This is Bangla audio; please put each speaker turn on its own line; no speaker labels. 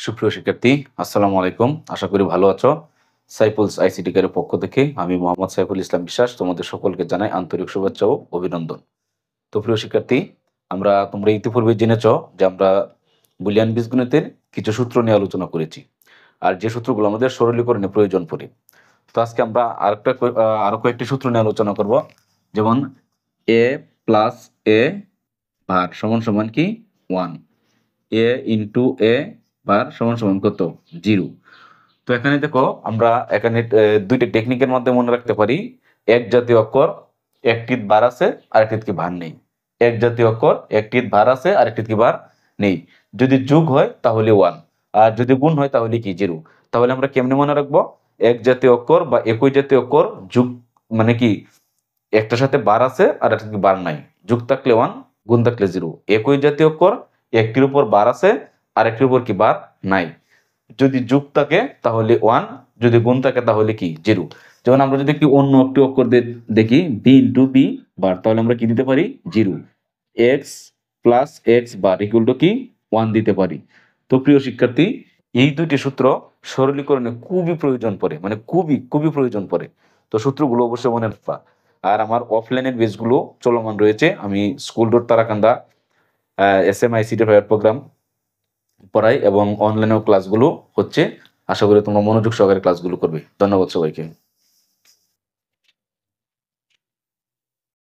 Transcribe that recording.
সুপ্রিয় শিক্ষার্থী, আসসালামু আলাইকুম। আশা করি ভালো আছো। সাইফুলস আইসিটি কেয়ারের পক্ষ থেকে আমি মোহাম্মদ সাইফুল ইসলাম বিশ্বাস তোমাদের সকলকে জানাই আন্তরিক শুভেচ্ছা ও অভিনন্দন। তো প্রিয় শিক্ষার্থী, তোমরা ইতিপূর্বে জেনেছো যে আমরা বুলিয়ান বীজগণিতের কিছু সূত্র নিয়ে আলোচনা করেছি। আর যে সূত্রগুলো আমাদের সরলীকরণে প্রয়োজন পড়ে। তো আজকে আমরা আরো কয়েকটি সূত্র নিয়ে আলোচনা করব। যেমন a প্লাস a ভার সমান সমান কি 1, a ইন্টু a বার সমান সমান কত 0। তো এখানে দেখো আমরা এখানে দুইটা টেকনিকের মাধ্যমে মনে রাখতে পারি। এক জাতীয় অক্ষর একটির ভার আছে আর একটির কি ভার নেই। এক জাতীয় অক্ষর একটির ভার আছে আর একটির কি ভার নেই। যদি যোগ হয় তাহলে 1, আর যদি গুণ হয় তাহলে কি 0। তাহলে আমরা কেমনে মনে রাখবো? এক জাতীয় অক্ষর বা একই জাতীয় অক্ষর যোগ মানে কি একটার সাথে বার আছে আর একটা কি বার নাই। যোগ থাকলে 1, গুণ থাকলে 0। একই জাতীয় অক্ষর একটির উপর বার আছে আর একটির উপর কি বার নাই। যদি যোগ থাকে তাহলে 1, যদি গুণ থাকে তাহলে কি 0। যেমন আমরা যদি কি অন্য একটি অক্ষর দেখি b ইন্টু b বার, তাহলে আমরা কি দিতে পারি 0। x plus x bar equal to কি 1 দিতে পারি। তো প্রিয় শিক্ষার্থী, এই দুইটি সূত্র সরলীকরণে খুবই প্রয়োজন পড়ে, মানে খুবই খুবই প্রয়োজন পড়ে। তো সূত্রগুলো অবশ্যই মনে রাখবা। আর আমার অফলাইনের বেসগুলো চলমান রয়েছে। আমি school dot Tarakanda SMICT programme পড়াই এবং অনলাইনেও ক্লাসগুলো হচ্ছে। আশা করি তোমরা মনোযোগ সহকারে ক্লাসগুলো করবে। ধন্যবাদ সবাইকে।